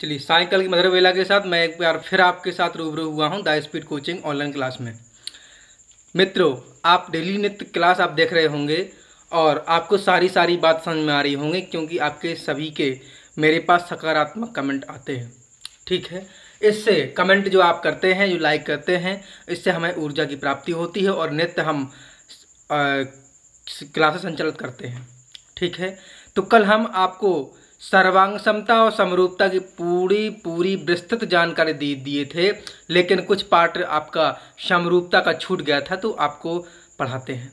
चलिए, साइकिल की मदर वेला के साथ मैं एक बार फिर आपके साथ रूबरू हुआ हूं the speed coaching online class में। मित्रों, आप डेली नित्य क्लास आप देख रहे होंगे और आपको सारी बात समझ में आ रही होंगी, क्योंकि आपके सभी के मेरे पास सकारात्मक कमेंट आते हैं। ठीक है, इससे कमेंट जो आप करते हैं, जो लाइक करते हैं, इससे हमें ऊर्जा की प्राप्ति होती है और नित्य हम क्लासेस संचालित करते हैं। ठीक है, तो कल हम आपको सर्वांग समता और समरूपता की पूरी विस्तृत जानकारी दिए थे, लेकिन कुछ पार्ट आपका समरूपता का छूट गया था, तो आपको पढ़ाते हैं।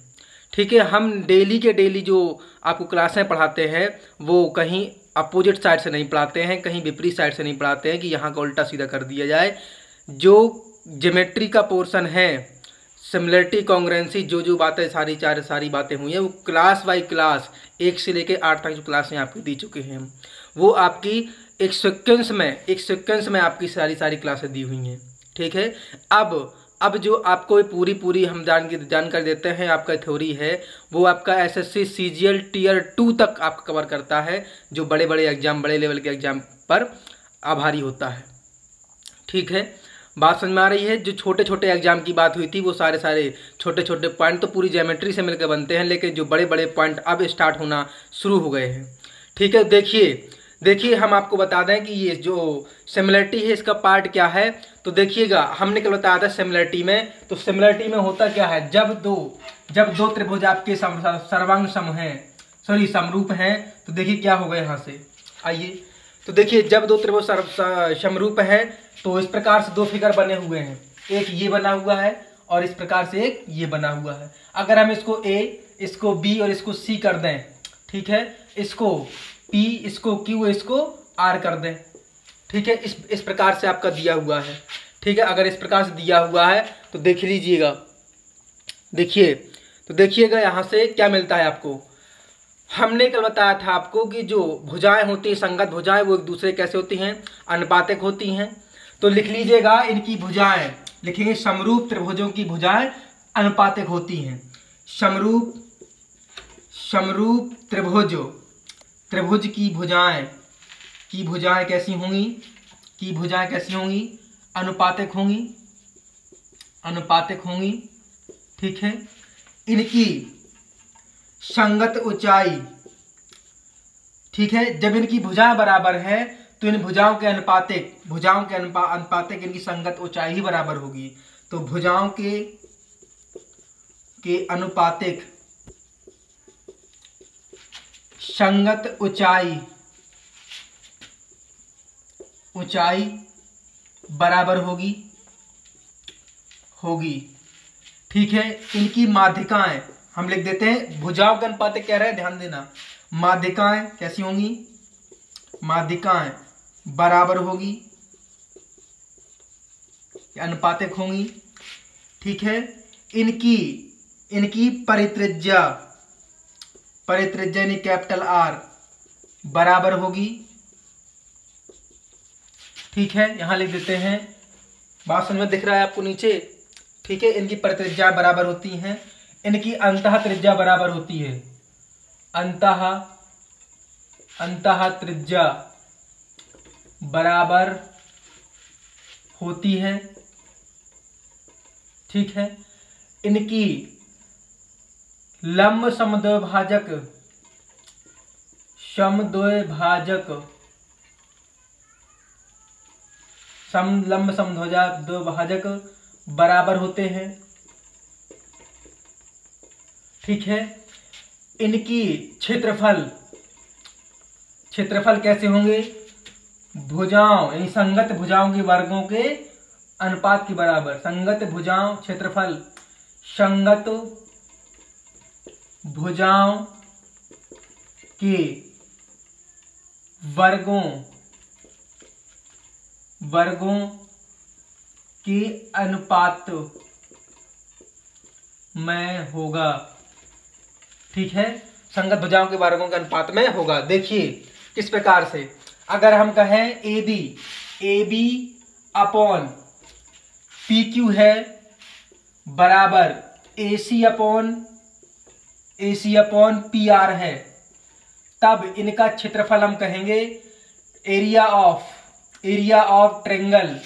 ठीक है, हम डेली के डेली जो आपको क्लासें पढ़ाते हैं वो कहीं अपोजिट साइड से नहीं पढ़ाते हैं, कहीं विपरीत साइड से नहीं पढ़ाते हैं कि यहाँ का उल्टा सीधा कर दिया जाए। जो ज्योमेट्री का पोर्शन है, सिमिलरिटी, कॉन्ग्रुएंसी, जो बातें सारी बातें हुई हैं, वो क्लास बाई क्लास 1 से लेकर 8 तक जो क्लासें आपको दी चुके हैं, वो आपकी एक सीक्वेंस में आपकी सारी क्लासें दी हुई हैं। ठीक है, अब जो आपको पूरी हम जानकारी देते हैं, आपका थ्योरी है, वो आपका एसएससी सीजीएल टियर 2 तक आपका कवर करता है, जो बड़े एग्जाम, बड़े लेवल के एग्जाम पर आभारी होता है। ठीक है, बात समझ में आ रही है। जो छोटे एग्जाम की बात हुई थी, वो सारे छोटे पॉइंट तो पूरी ज्योमेट्री से मिलकर बनते हैं, लेकिन जो बड़े पॉइंट अब स्टार्ट होना शुरू हो गए हैं। ठीक है, देखिए हम आपको बता दें कि ये जो सिमिलरिटी है, इसका पार्ट क्या है। तो देखिएगा, हमने कल बताया था सिमिलरिटी में, तो सिमिलरिटी में होता क्या है, जब दो त्रिभुज आपके सर्वांग समरूप हैं, तो देखिए क्या होगा यहाँ से, आइए। तो देखिए, जब दो त्रिभुज समरूप है, तो इस प्रकार से दो फिगर बने हुए हैं, एक ये बना हुआ है और इस प्रकार से एक ये बना हुआ है। अगर हम इसको A, इसको B और इसको C कर दें, ठीक है, इसको P, इसको Q, इसको R कर दें, ठीक है, इस प्रकार से आपका दिया हुआ है। ठीक है, अगर इस प्रकार से दिया हुआ है तो देख लीजिएगा, देखिएगा यहाँ से क्या मिलता है आपको। हमने कल बताया था आपको कि जो भुजाएं होती हैं, संगत भुजाएं, वो एक दूसरे कैसे होती हैं, अनुपातिक होती हैं। तो लिख लीजिएगा, इनकी भुजाएं लिखेंगे, समरूप त्रिभुजों की भुजाएं अनुपातिक होती हैं। समरूप त्रिभुज की भुजाएं कैसी होंगी, अनुपातिक होंगी। ठीक है, इनकी संगत ऊंचाई, ठीक है, जब इनकी भुजाएं बराबर है तो इन भुजाओं के अनुपातिक इनकी संगत ऊंचाई ही बराबर होगी। तो भुजाओं के अनुपातिक संगत ऊंचाई बराबर होगी। ठीक है, इनकी माध्यिकाएं हम लिख देते हैं, भुजाओं के अनुपातिक कह रहे हैं, ध्यान देना, माध्यिकाएं कैसी होंगी, माध्यिकाएं बराबर होगी, अनुपातिक होंगी। ठीक है, इनकी परित्रिज्या यानी कैपिटल R बराबर होगी। ठीक है, यहां लिख देते हैं, बात समझ में दिख रहा है आपको नीचे। ठीक है, इनकी परित्रिज्या बराबर होती हैं, इनकी अंतः त्रिज्या बराबर होती है, अंतः त्रिज्या बराबर होती है। ठीक है, इनकी लंब समद्विभाजक बराबर होते हैं। ठीक है, इनकी क्षेत्रफल कैसे होंगे, भुजाओं यानी संगत भुजाओं के वर्गों के अनुपात के बराबर। संगत भुजाओं के वर्गों के अनुपात में होगा। ठीक है, संगत भुजाओं के वर्गों के अनुपात में होगा। देखिए किस प्रकार से, अगर हम कहें AB अपॉन PQ है बराबर AC अपॉन PR है, तब इनका क्षेत्रफल हम कहेंगे area of area of triangle,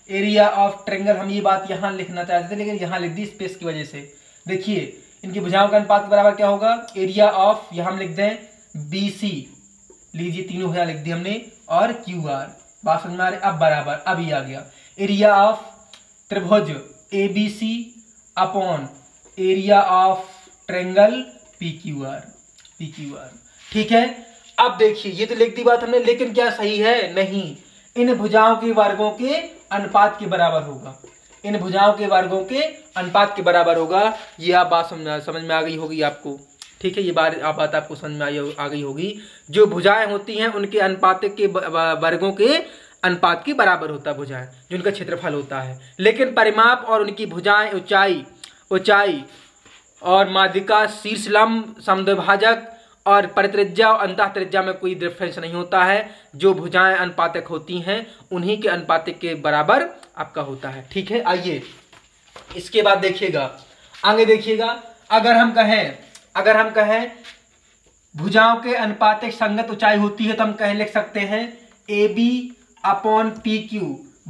area of triangle, हम ये बात यहाँ लिखना चाहते थे लेकिन यहाँ लिख दी स्पेस की वजह से। देखिए इनकी भुजाओं का अनुपात के बराबर क्या होगा, एरिया ऑफ, यहाँ हम लिख दें BC, लीजिए तीनों भुजा लिख दी हमने, और QR, बात समझ में आ रही। अब बराबर, अब ये आ गया एरिया ऑफ त्रिभुज ABC upon area of triangle PQR, ठीक है। अब देखिए ये तो लिख दी बात हमने, लेकिन क्या सही है, नहीं, इन भुजाओं के वर्गों के अनुपात के बराबर होगा, इन भुजाओं के वर्गों के अनुपात के बराबर होगा। ये आप बात समझ में आ गई होगी आपको, ठीक है। ये बात आपको समझ में आ गई होगी। जो भुजाएं होती हैं उनके अनुपात के वर्गों के अनुपात के बराबर होता है भुजाएं, जो उनका क्षेत्रफल होता है। लेकिन परिमाप और उनकी भुजाएं ऊंचाई और माध्यिका, शीर्ष लंब, समद्विभाजक और परित्रिज्या और अंतः त्रिज्या में कोई डिफरेंस नहीं होता है। जो भुजाएं अनुपातक होती हैं उन्हीं के अनुपातक के बराबर आपका होता है, ठीक है। आइए इसके बाद देखिएगा, आगे देखिएगा, अगर हम कहें भुजाओं के अनुपातिक संगत ऊंचाई होती है तो हम लिख सकते हैं AB अपॉन PQ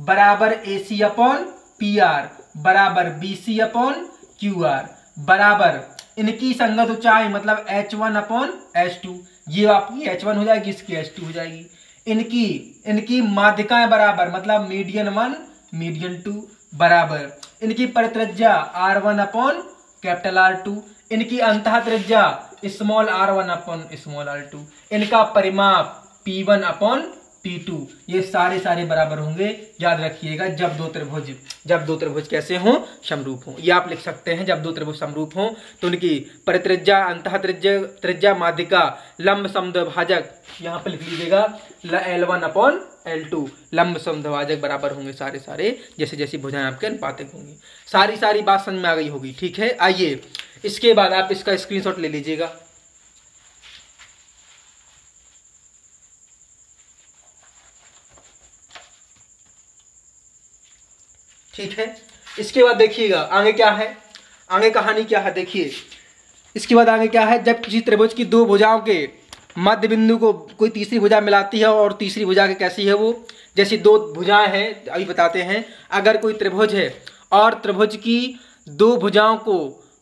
बराबर AC अपॉन PR बराबर BC अपॉन QR बराबर इनकी संगत ऊंचाई मतलब H1 अपॉन H2, ये आपकी H1 हो जाएगी, इसकी H2 हो जाएगी। इनकी माध्यिकाएं बराबर मतलब मीडियन 1 मीडियन 2 बराबर इनकी परित्रिज्या R1 अपॉन कैपिटल R2, इनकी अंतः त्रिज्या small r1 upon small r2, इनका परिमाप P1 अपॉन P2, ये सारे बराबर होंगे। याद रखिएगा जब दो त्रिभुज कैसे हों, समरूप हों। ये आप लिख सकते हैं, जब दो त्रिभुज समरूप हों तो उनकी परित्रिज्या, अंतः त्रिज्या, माध्यिका, लंब समद्विभाजक, यहाँ पे लिख लीजिएगा L1 अपॉन L2, लंब समद्विभाजक बराबर होंगे सारे, जैसे भुजाएं आपके अनुपातिक होंगी। सारी बात समझ में आ गई होगी, ठीक है। आइए इसके बाद आप इसका स्क्रीनशॉट ले लीजिएगा। ठीक है, इसके बाद देखिएगा आगे क्या है, आगे कहानी क्या है। देखिए इसके बाद आगे क्या है, जब किसी त्रिभुज की दो भुजाओं के मध्य बिंदु को कोई तीसरी भुजा मिलाती है, और तीसरी भुजा के कैसी है वो, जैसी दो भुजाएं हैं अभी बताते हैं। अगर कोई त्रिभुज है और त्रिभुज की दो भुजाओं को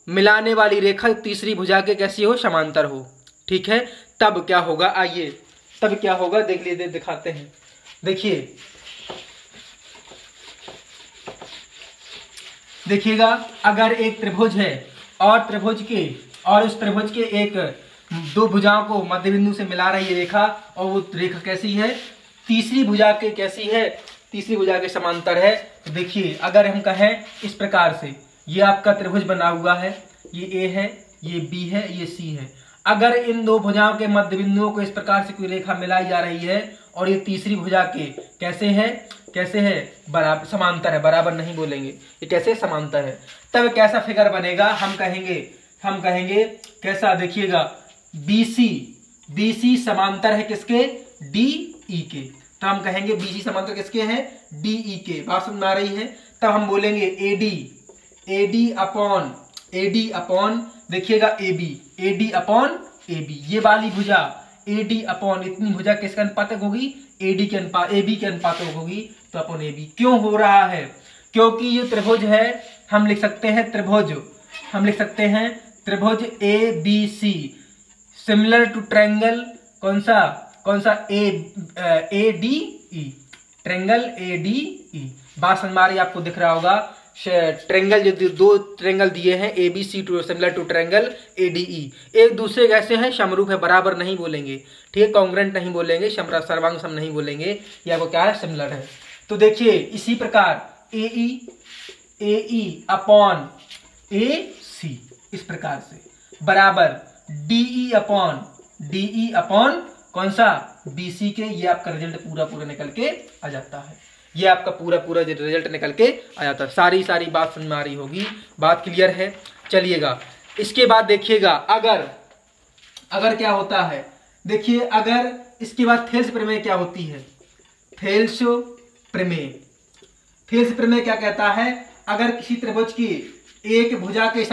मिलाने वाली रेखा तीसरी भुजा के कैसी हो, समांतर हो, ठीक है, तब क्या होगा, आइए तब क्या होगा देख लीजिए, दिखाते हैं। देखिएगा अगर एक त्रिभुज है और उस त्रिभुज के एक दो भुजाओं को मध्य बिंदु से मिला रही है रेखा, और वो रेखा कैसी है, तीसरी भुजा के कैसी है, तीसरी भुजा के समांतर है। तो देखिए अगर हम कहें इस प्रकार से, ये आपका त्रिभुज बना हुआ है, ये A है, ये B है, ये C है। अगर इन दो भुजाओं के मध्य बिंदुओं को इस प्रकार से कोई रेखा मिलाई जा रही है और ये तीसरी भुजा के कैसे है, बराबर, समांतर है, बराबर नहीं बोलेंगे, ये कैसे समांतर है, तब कैसा फिगर बनेगा, हम कहेंगे कैसा, देखिएगा BC समांतर है किसके, DE के, तो हम कहेंगे BC समांतर किसके हैं, DE के। बात समझ में आ रही है। तब हम बोलेंगे AD अपॉन देखिएगा AD अपॉन AB, ये वाली भुजा AD अपॉन इतनी भुजा किसके अनुपातक होगी, AB के अनुपातक होगी, तो अपॉन AB। क्यों हो रहा है, क्योंकि ये त्रिभुज है, हम लिख सकते हैं त्रिभुज ABC सिमिलर टू ट्रायंगल, कौन सा ADE, ट्रायंगल ADE। बात समझ में आ रही है, आपको दिख रहा होगा ट्रायंगल, जो दो ट्रायंगल दिए हैं ABC to similar to triangle ADE, एक दूसरे कैसे हैं, समरूप है, बराबर नहीं बोलेंगे, ठीक है, कॉन्ग्रुएंट नहीं बोलेंगे, सर्वांग सम नहीं बोलेंगे, या वो क्या है, सिमिलर है। तो देखिए इसी प्रकार AE अपॉन AC इस प्रकार से बराबर DE अपॉन कौन सा, BC के, ये आपका रिजल्ट पूरा निकल के आ जाता है, ये आपका पूरा रिजल्ट निकल के आ जाता है। सारी बात समझ में आ रही होगी, बात क्लियर है। चलिएगा इसके बाद देखिएगा अगर क्या होता है, देखिए अगर इसके बाद थेल्स प्रमेय क्या होती है, थेल्स प्रमेय क्या कहता है, अगर किसी त्रिभुज की एक भुजा के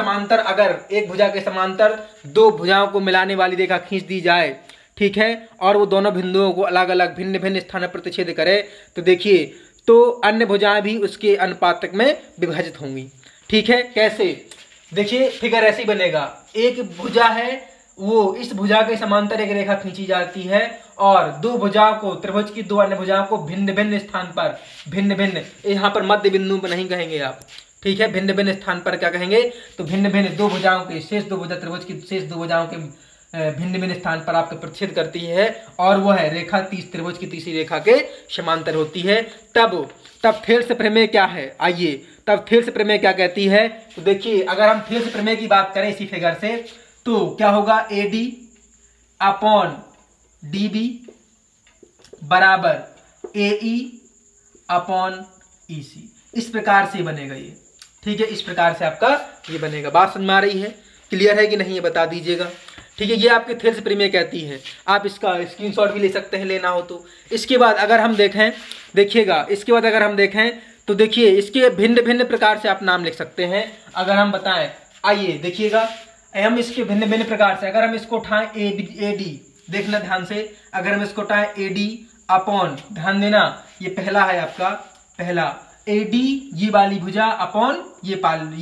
समांतर दो भुजाओं को मिलाने वाली रेखा खींच दी जाए, ठीक है, और वो दोनों बिंदुओं को अलग अलग भिन्न भिन्न स्थानों पर प्रतिच्छेद करे तो देखिए तो अन्य भुजाएं भी उसके अनुपातक में विभाजित होंगी। ठीक है, कैसे? देखिए फिगर ऐसे ही बनेगा, एक भुजा है वो इस भुजा के समांतर एक रेखा खींची जाती है और दो भुजाओं को त्रिभुज की दो अन्य भुजाओं को भिन्न भिन्न स्थान पर भिन्न भिन्न, यहाँ पर मध्य बिंदु पर नहीं कहेंगे आप, ठीक है, भिन्न भिन्न स्थान पर क्या कहेंगे तो भिन्न भिन्न दो भुजाओं के शेष दो भुजा त्रिभुज की शेष दो भुजाओं के भिन्न भिन्न स्थान पर आपको प्रतिच्छेद करती है और वह है रेखा त्रिभुज की तीसरी रेखा के समांतर होती है। तब थेल्स प्रमेय क्या है, आइए तब थेल्स प्रमेय क्या कहती है तो देखिए अगर हम थेल्स प्रमेय की बात करें इसी फिगर से तो क्या होगा, AD अपॉन DB बराबर AE अपॉन EC, इस प्रकार से बनेगा ये। ठीक है, इस प्रकार से आपका ये बनेगा। बात समझ में आ रही है, क्लियर है कि नहीं, ये बता दीजिएगा। ठीक है, ये आपके थेल्स प्रमेय कहती है, आप इसका स्क्रीनशॉट भी ले सकते हैं लेना हो तो। इसके बाद अगर हम देखें, देखिएगा इसके बाद अगर हम देखें तो देखिए इसके भिन्न भिन्न प्रकार से आप नाम लिख सकते हैं। अगर हम बताएं, आइए देखिएगा हम इसके भिन्न भिन्न प्रकार से, अगर हम इसको उठाएं AD, देखना ध्यान से, अगर हम इसको उठाएं AD अपॉन, ध्यान देना ये पहला है आपका, पहला AD ये वाली भुजा अपॉन ये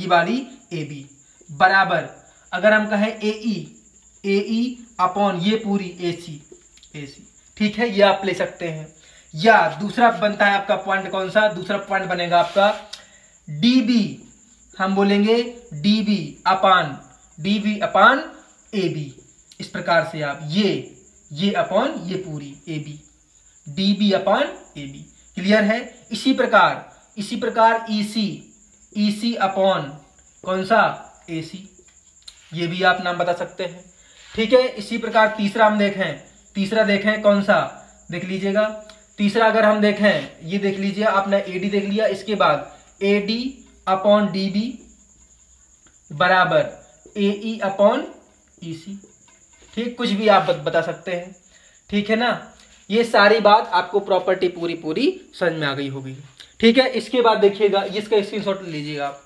वाली AB बराबर, अगर हम कहें AE अपॉन ये पूरी AC, ठीक है, ये आप ले सकते हैं। या दूसरा बनता है आपका पॉइंट, कौन सा दूसरा पॉइंट बनेगा आपका DB, हम बोलेंगे DB अपान AB, इस प्रकार से आप ये अपॉन ये पूरी AB, DB अपान AB, क्लियर है। इसी प्रकार EC अपॉन कौन सा AC, ये भी आप नाम बता सकते हैं। ठीक है, इसी प्रकार तीसरा देखें कौन सा, देख लीजिएगा तीसरा, अगर हम देखें ये देख लीजिए, आपने AD देख लिया, इसके बाद AD अपॉन DB बराबर AE अपॉन EC, ठीक, कुछ भी आप बता सकते हैं। ठीक है ना, ये सारी बात आपको प्रॉपर्टी पूरी समझ में आ गई होगी। ठीक है, इसके बाद देखिएगा, इसका स्क्रीनशॉट लीजिएगा आप।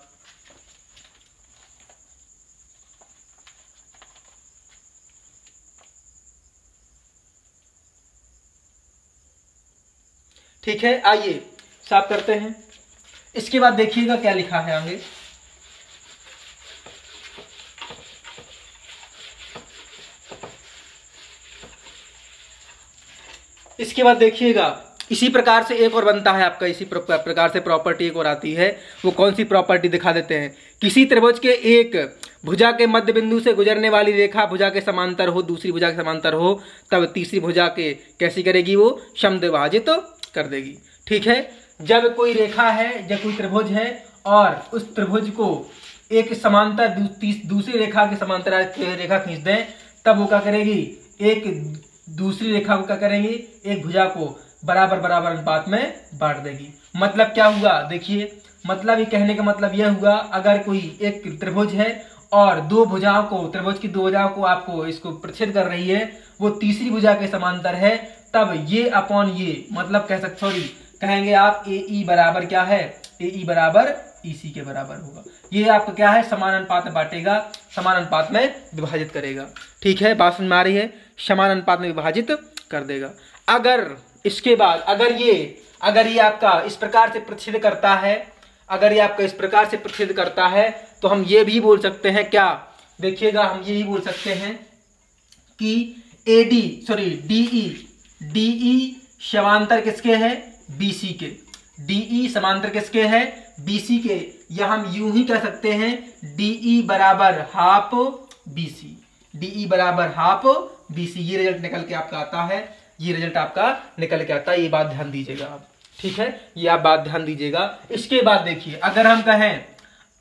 ठीक है, आइए साफ करते हैं। इसके बाद देखिएगा क्या लिखा है आगे, इसके बाद देखिएगा इसी प्रकार से एक और बनता है आपका, इसी प्रकार से प्रॉपर्टी एक और आती है। वो कौन सी प्रॉपर्टी दिखा देते हैं, किसी त्रिभुज के एक भुजा के मध्य बिंदु से गुजरने वाली रेखा भुजा के समांतर हो, दूसरी भुजा के समांतर हो, तब तीसरी भुजा के कैसी करेगी, वो समद्विभाजित कर देगी। ठीक है, जब कोई रेखा है, जब कोई त्रिभुज है और उस त्रिभुज को एक समांतर दूसरी रेखा के समांतर रेखा खींच दें, तब वो क्या करेगी, एक दूसरी रेखा को क्या करेंगी, एक भुजा को बराबर अनुपात में बांट देगी। मतलब क्या हुआ, देखिए मतलब ये कहने का मतलब यह हुआ, अगर कोई एक त्रिभुज है और दो भुजाओं को, त्रिभुज की दो भुजाओं को आपको इसको प्रतिच्छेद कर रही है, वो तीसरी भुजा के समांतर है, तब ये अपॉन ये, मतलब कह सकते, सॉरी कहेंगे आप AE बराबर क्या है, AE बराबर EC के बराबर होगा। ये आपका क्या है, समान अनुपात में बांटेगा, समान अनुपात में विभाजित करेगा। ठीक है, बात समझ में आ रही है, समान अनुपात में विभाजित कर देगा। अगर इसके बाद अगर ये आपका इस प्रकार से प्रतिच्छेद करता है, अगर ये आपका इस प्रकार से प्रतिच्छेद करता है, तो हम ये भी बोल सकते हैं क्या, देखिएगा हम ये भी बोल सकते हैं कि DE समांतर किसके है, BC के, DE समांतर किसके है, BC के, या हम यूं ही कह सकते हैं DE बराबर हाफ BC, DE बराबर हाफ BC, ये रिजल्ट निकल के आपका आता है, ये रिजल्ट आपका निकल के आता है, ये बात ध्यान दीजिएगा आप। ठीक है, ये आप बात ध्यान दीजिएगा। इसके बाद देखिए, अगर हम कहें,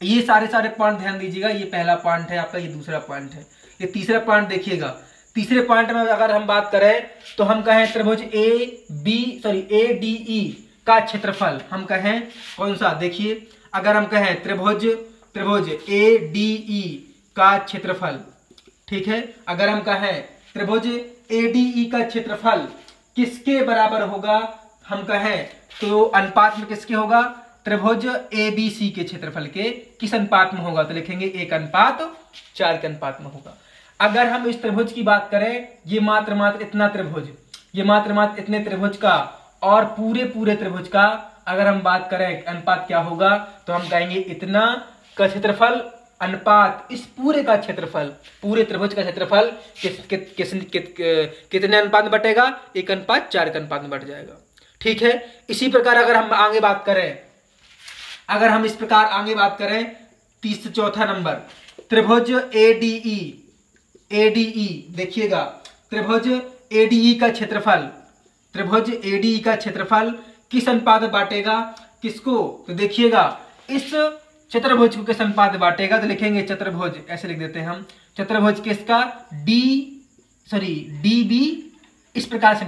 ये सारे पॉइंट ध्यान दीजिएगा, ये पहला पॉइंट है आपका, ये दूसरा पॉइंट है, ये तीसरा पॉइंट देखिएगा। तीसरे पॉइंट में अगर हम बात करें तो हम कहें त्रिभुज ADE का क्षेत्रफल, हम कहें कौन सा, देखिए अगर हम कहें त्रिभुज ADE का क्षेत्रफल, ठीक है, अगर हम कहें त्रिभुज ADE का क्षेत्रफल किसके बराबर होगा, हम कहें तो अनुपात में किसके होगा, त्रिभुज ABC के क्षेत्रफल के किस अनुपात में होगा, तो लिखेंगे 1:4 के अनुपात में होगा। अगर हम इस त्रिभुज की बात करें, ये मात्र इतना त्रिभुज, ये मात्र इतने त्रिभुज का और पूरे त्रिभुज का अगर हम बात करें अनुपात क्या होगा, तो हम कहेंगे इतना का क्षेत्रफल अनुपात इस पूरे का क्षेत्रफल, पूरे त्रिभुज का क्षेत्रफल कितने अनुपात में बटेगा? 1:4 के अनुपात में बट जाएगा। ठीक है। इसी प्रकार अगर हम आगे बात करें, अगर हम इस प्रकार आगे बात करें, चौथा नंबर त्रिभुज ADE देखिएगा, त्रिभुज ADE का क्षेत्रफल, त्रिभुज ADE का क्षेत्रफल किस अनुपात में बांटेगा? किसको? तो देखिएगा इस चतुर्भुज को किस अनुपात में बांटेगा? तो लिखेंगे चतुर्भुज, ऐसे लिख देते हैं हम, चतुर्भुज किसका? DB, इस प्रकार से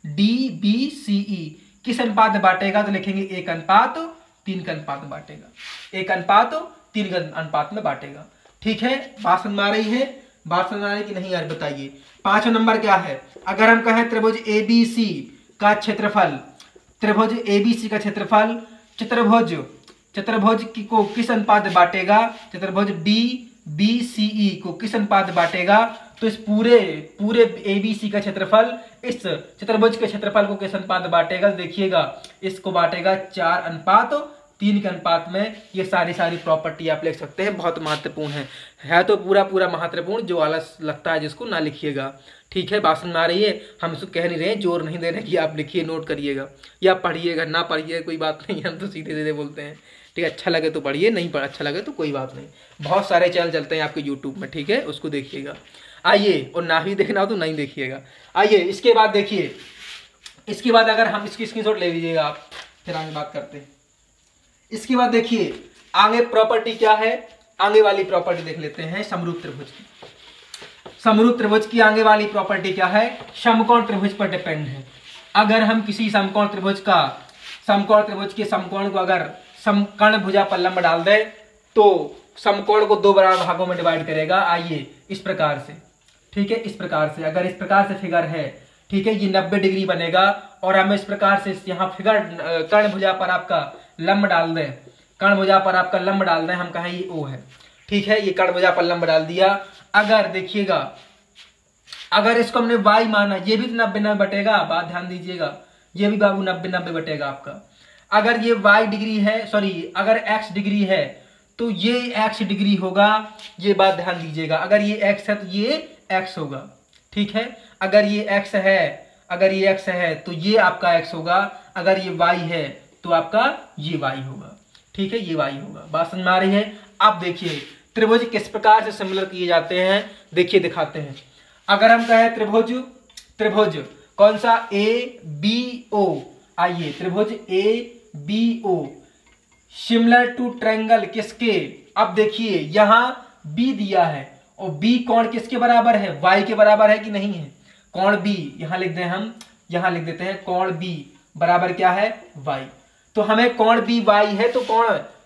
DBCE किस अनुपात में बांटेगा? तो लिखेंगे 1:3 के अनुपात में बांटेगा, 1:3 के अनुपात में बांटेगा। ठीक है। बात समझ आ रही है? बात समझ आ रही कि नहीं यार बताइए। 5वां नंबर क्या है? अगर हम कहें त्रिभुज ABC का क्षेत्रफल, त्रिभुज ABC का क्षेत्रफल चतुर्भुज को किस अनुपात में बांटेगा? चतुर्भुज DBCE को किस अनुपात में बांटेगा? तो इस पूरे ABC का क्षेत्रफल इस चतुर्भुज के क्षेत्रफल को किस अनुपात में बांटेगा? देखिएगा इसको बांटेगा 4:3 के अनुपात में। ये सारी प्रॉपर्टी आप लिख सकते हैं, बहुत महत्वपूर्ण है तो पूरा महत्वपूर्ण, जो आलस लगता है जिसको ना लिखिएगा। ठीक है। बात समझ में आ रही है? हम इसको कह नहीं रहे, जोर नहीं दे रहे कि आप लिखिए, नोट करिएगा या पढ़िएगा, ना पढ़िए कोई बात नहीं, हम तो सीधे बोलते हैं। ठीक है। अच्छा लगे तो पढ़िए, नहीं अच्छा लगे तो कोई बात नहीं। बहुत सारे चैनल चलते हैं आपके यूट्यूब में, ठीक है, उसको देखिएगा। आइए, और ना ही देखना हो तो नहीं देखिएगा। आइए इसके बाद देखिए, इसके बाद अगर हम इसकी स्क्रीनशॉट ले लीजिएगा आप, फिर आगे बात करते हैं। इसके बाद देखिए आगे प्रॉपर्टी क्या है, आगे वाली प्रॉपर्टी देख लेते हैं समरूप त्रिभुज की। समरूप त्रिभुज की आगे वाली प्रॉपर्टी क्या है? समकोण त्रिभुज पर डिपेंड है। अगर हम किसी समकोण त्रिभुज के समकोण को अगर समकर्ण भुजा पर लंब डाल दे तो समकोण को 2 बराबर भागों में डिवाइड करेगा। आइए इस प्रकार से, ठीक है, इस प्रकार से, अगर इस प्रकार से फिगर है, ठीक है, ये 90 डिग्री बनेगा और हम इस प्रकार से यहाँ फिगर कर्ण भुजा पर आपका लंब डाल दें, कर्ण भुजा पर आपका लंब डाल दें, हम कहें ये O है। ठीक है। ये कर्ण भुजा पर लंब डाल दिया। अगर देखिएगा, अगर इसको हमने y माना, ये भी 90 बटेगा, बात ध्यान दीजिएगा, ये भी बाबू 90 बटेगा आपका। अगर ये y डिग्री है, सॉरी अगर x डिग्री है तो ये x डिग्री होगा, ये बात ध्यान दीजिएगा। अगर ये x है तो ये x होगा। ठीक है। अगर ये x है तो ये आपका x होगा, अगर ये y है तो आपका ये y होगा। ठीक है। ये y होगा। बात समझ में आ रही है? अब देखिए त्रिभुज किस प्रकार से सिमिलर किए जाते हैं, देखिए दिखाते हैं। अगर हम कहें त्रिभुज कौन सा? ABO, आइए त्रिभुज ABO सिमिलर टू ट्रायंगल किसके? अब देखिए यहां B दिया है और B कोण किसके बराबर है? Y के बराबर है कि नहीं है? कोण B यहां लिख दें हम, यहां लिख देते हैं कोण B बराबर क्या है? Y। तो हमें कोण B Y है, तो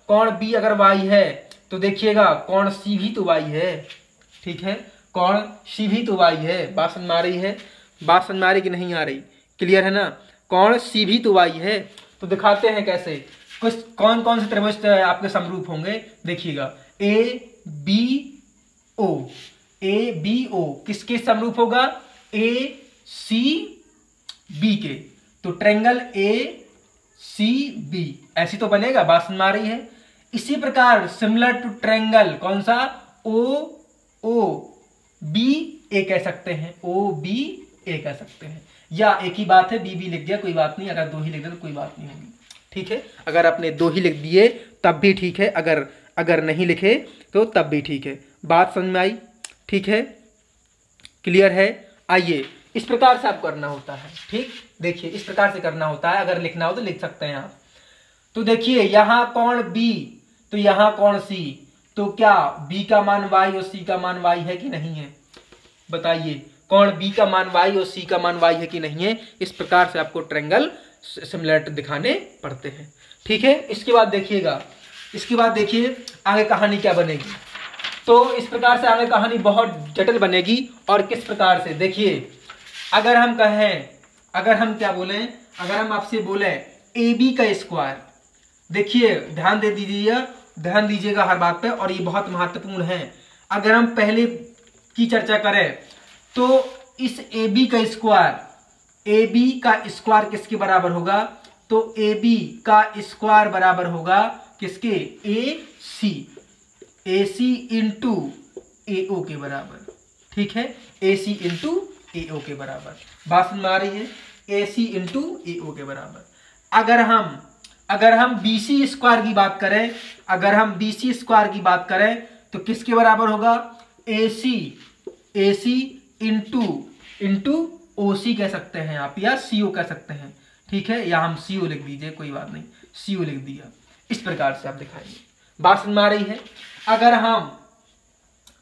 कोण B अगर Y है तो देखिएगा कोण C भी तो Y है। ठीक है। कोण C भी तो Y है। बात समझ में आ रही है? बात समझ में आ रही कि नहीं आ रही? क्लियर है ना? कोण C भी तो Y है। तो दिखाते हैं कैसे, कुछ कौन से त्रिभुज आपके समरूप होंगे, देखिएगा। ABO किसके समरूप होगा? ACB के। तो ट्रायंगल ACB ऐसी तो बनेगा। बात समझ में आ रही है? इसी प्रकार सिमिलर टू ट्रायंगल कौन सा? OB कह सकते हैं, OBA कह सकते हैं, या एक ही बात है, BB लिख दिया कोई बात नहीं, अगर 2 ही लिख दिया तो कोई बात नहीं होगी। ठीक है। अगर आपने 2 ही लिख दिए तब भी ठीक है, अगर नहीं लिखे तो तब भी ठीक है। बात समझ में आई? ठीक है। क्लियर है? आइए इस प्रकार से आप करना होता है। ठीक, देखिए इस प्रकार से करना होता है, अगर लिखना हो तो लिख सकते हैं आप। तो देखिए यहां कोण B तो यहां कोण C, तो क्या B का मान Y और C का मान Y है कि नहीं है? बताइए, कोण B का मान Y और C का मान Y है कि नहीं है? इस प्रकार से आपको ट्रायंगल सिमिलरिटी दिखाने पड़ते हैं। ठीक है। इसके बाद देखिएगा, इसके बाद देखिए आगे कहानी क्या बनेगी। तो इस प्रकार से आगे कहानी बहुत जटिल बनेगी। और किस प्रकार से, देखिए अगर हम कहें, अगर हम क्या बोलें, अगर हम आपसे बोले AB का स्क्वायर, देखिए ध्यान दे दीजिए, ध्यान दीजिएगा हर बात पे, और ये बहुत महत्वपूर्ण है। अगर हम पहले की चर्चा करें तो इस AB का स्क्वायर किसके बराबर होगा? तो AB का स्क्वायर बराबर होगा किसके? AC इंटू AO के बराबर। ठीक है, AC इंटू AO के बराबर। बात समझ में आ रही है? AC इंटू AO के बराबर। अगर हम BC स्क्वायर की बात करें, अगर हम BC स्क्वायर की बात करें तो किसके बराबर होगा? AC इंटू OC कह सकते हैं आप, या CO कह सकते हैं। ठीक है, या हम CO लिख दीजिए, कोई बात नहीं, CO लिख दिया। इस प्रकार से आप दिखाएंगे। बात समझ में आ रही है?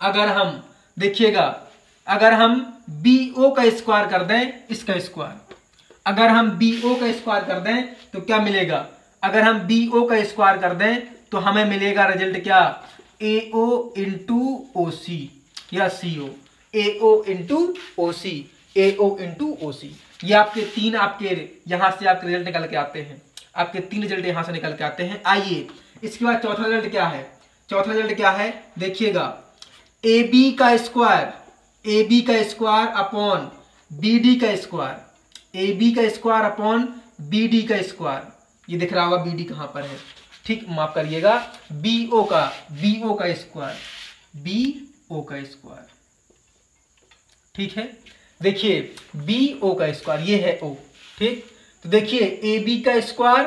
अगर हम देखिएगा, अगर हम BO का स्क्वायर कर दें, इसका स्क्वायर, अगर हम BO का स्क्वायर कर दें तो क्या मिलेगा? अगर हम BO का स्क्वायर कर दें तो हमें मिलेगा रिजल्ट क्या? AO इंटू OC या CO। AO into OC, AO into OC। ये आपके तीन, आपके यहां से आपके रिजल्ट निकल के आते हैं, आपके 3 रिजल्ट यहां से निकल के आते हैं। आइए इसके बाद चौथा रिजल्ट क्या है? चौथा रिजल्ट क्या है देखिएगा, AB का स्क्वायर अपॉन BD का स्क्वायर, AB का स्क्वायर अपॉन BD का स्क्वायर। ये दिख रहा होगा BD कहां पर है? ठीक, माफ करिएगा, BO का स्क्वायर, BO का स्क्वायर। ठीक है, देखिए BO का स्क्वायर, ये है O। ठीक, तो देखिए AB का स्क्वायर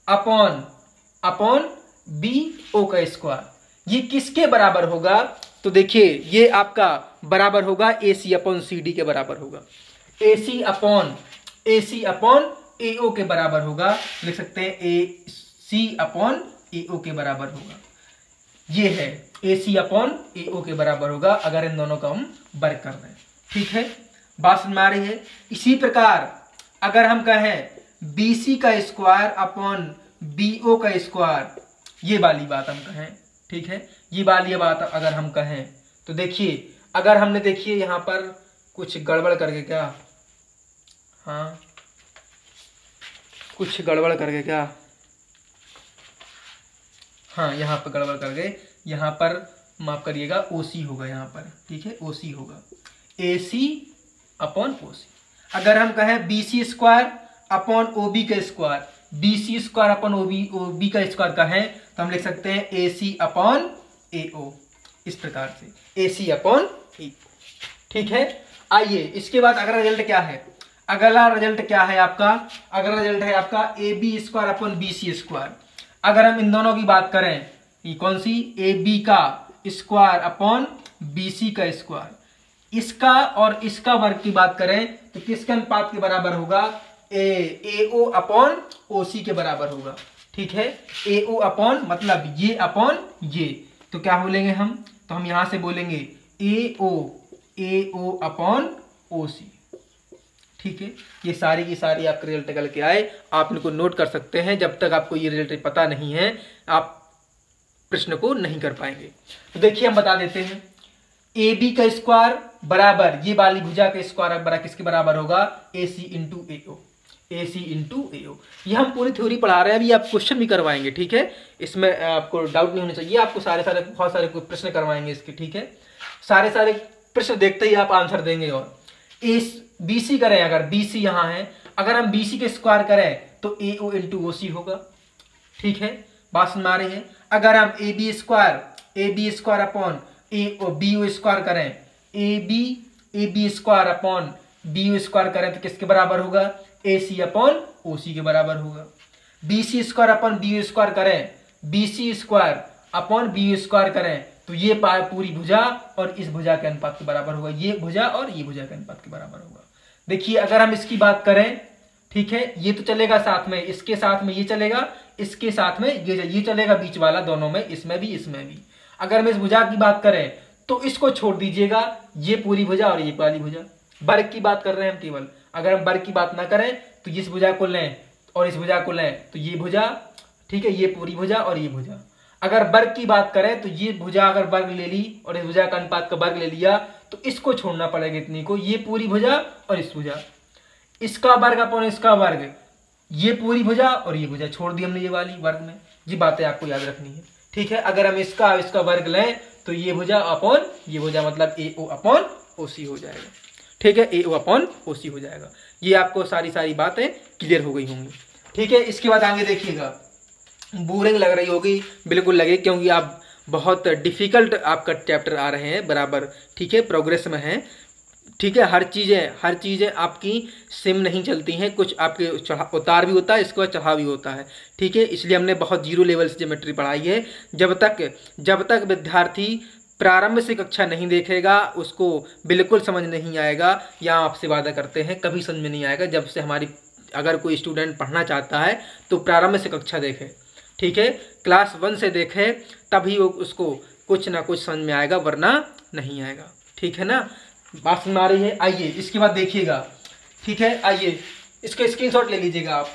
अपॉन BO का स्क्वायर, ये किसके बराबर होगा? तो देखिए ये आपका बराबर होगा AC अपॉन CD के बराबर होगा। AC अपॉन AO के बराबर होगा। लिख सकते हैं AC अपॉन AO के बराबर होगा। ये है AC अपॉन AO के बराबर होगा अगर इन दोनों का हम वर्ग कर दें। ठीक है, बात समझ में आ रही है? इसी प्रकार अगर हम कहें BC का स्क्वायर अपॉन BO का स्क्वायर, ये वाली बात हम कहें, ठीक है, ये वाली बात अगर हम कहें तो देखिए, अगर हमने देखिए यहां पर कुछ गड़बड़ करके क्या, हाँ कुछ गड़बड़ करके क्या, हाँ यहाँ पर गड़बड़ कर गए, यहाँ पर माफ करिएगा OC होगा यहाँ पर। ठीक है, OC होगा, AC अपॉन OC। अगर हम कहें BC स्क्वायर अपॉन OB का square, BC square upon OB का स्क्वायर कहें तो हम लिख सकते हैं AC अपॉन AO। इस प्रकार से AC अपॉन AO। ठीक है, आइए इसके बाद अगला रिजल्ट क्या है? अगला रिजल्ट क्या है आपका? अगला रिजल्ट है आपका AB square upon BC square. अगर हम इन दोनों की बात करें, ये कौन सी? AB का स्क्वायर अपॉन BC का स्क्वायर, इसका और इसका वर्ग की बात करें तो किसके अनुपात के बराबर होगा? AO अपॉन OC के बराबर होगा। ठीक है, AO अपॉन मतलब ये अपॉन ये, तो क्या बोलेंगे हम? तो हम यहां से बोलेंगे AO अपॉन OC। ठीक है, ये सारी की सारी आपके रिजल्ट निकल के आए, आप इनको नोट कर सकते हैं। जब तक आपको ये रिजल्ट पता नहीं है आप प्रश्न को नहीं कर पाएंगे। तो देखिए हम बता देते हैं, AB का स्क्वायर बराबर ये वाली भुजा का स्क्वायर बराबर किसके बराबर होगा? AC into AO, AC into AO। ये हम पूरी थ्योरी पढ़ा रहे हैं, अभी आप क्वेश्चन भी करवाएंगे। ठीक है, इसमें आपको डाउट नहीं होना चाहिए, आपको बहुत सारे प्रश्न करवाएंगे इसके। ठीक है, सारे प्रश्न देखते ही आप आंसर देंगे। और BC करें, अगर BC यहाँ है, अगर हम BC के स्क्वायर करें तो AO इंटू OC होगा। ठीक है, बात समझ में आ रही है? अगर हम AB square upon BO square करें, AB square upon BO square करें तो किसके बराबर होगा? AC अपॉन OC के बराबर होगा। BC square upon BO square करें, BC square upon BO square करें तो ये पूरी भुजा और इस भुजा के अनुपात के बराबर होगा। ये भुजा और ये भुजा के अनुपात के बराबर होगा। देखिए अगर हम इसकी बात करें, ठीक है, ये तो चलेगा साथ में, इसके साथ में ये चलेगा, इसके साथ में ये चलेगा, बीच वाला दोनों में, इसमें भी इसमें भी। अगर हम इस भुजा की बात करें तो इसको छोड़ दीजिएगा, ये पूरी भुजा और ये वाली भुजा। वर्ग की बात कर रहे हैं हम केवल, अगर हम वर्ग की बात ना करें तो इस भुजा को लें और इस भुजा को लें तो ये भुजा, ठीक है, ये पूरी भुजा और ये भुजा। अगर वर्ग की बात करें तो ये भुजा अगर वर्ग ले ली और इस भुजा का अनुपात का वर्ग ले लिया तो इसको छोड़ना पड़ेगा इतनी को, ये पूरी भुजा और इस भुजा, इसका वर्ग अपॉन इसका वर्ग, ये पूरी भुजा और ये भुजा छोड़ दी हमने ये वाली वर्ग में। ये बातें आपको याद रखनी है। ठीक है, अगर हम इसका वर्ग लें तो ये भुजा अपॉन ये भुजा मतलब AO अपॉन OC हो जाएगा। ठीक है, AO अपॉन OC हो जाएगा। ये आपको सारी बातें क्लियर हो गई होंगी। ठीक है, इसके बाद आगे देखिएगा, बोरिंग लग रही होगी, बिल्कुल लगे, क्योंकि आप बहुत डिफिकल्ट आपका चैप्टर आ रहे हैं बराबर। ठीक है, प्रोग्रेस में है। ठीक है, हर चीज़ें आपकी सेम नहीं चलती हैं, कुछ आपके उतार भी होता है, इसके बाद चढ़ाव भी होता है। ठीक है, इसलिए हमने बहुत जीरो लेवल से ज्योमेट्री पढ़ाई है। जब तक विद्यार्थी प्रारंभ से कक्षा नहीं देखेगा उसको बिल्कुल समझ नहीं आएगा। यहाँ आपसे वादा करते हैं कभी समझ में नहीं आएगा। जब से अगर कोई स्टूडेंट पढ़ना चाहता है तो प्रारंभ से कक्षा देखे। ठीक है, क्लास 1 से देखे, तभी उसको कुछ ना कुछ समझ में आएगा, वरना नहीं आएगा। ठीक है ना, बात समझ आ रही है। आइए इसके बाद देखिएगा। ठीक है, आइए इसका स्क्रीनशॉट ले लीजिएगा आप।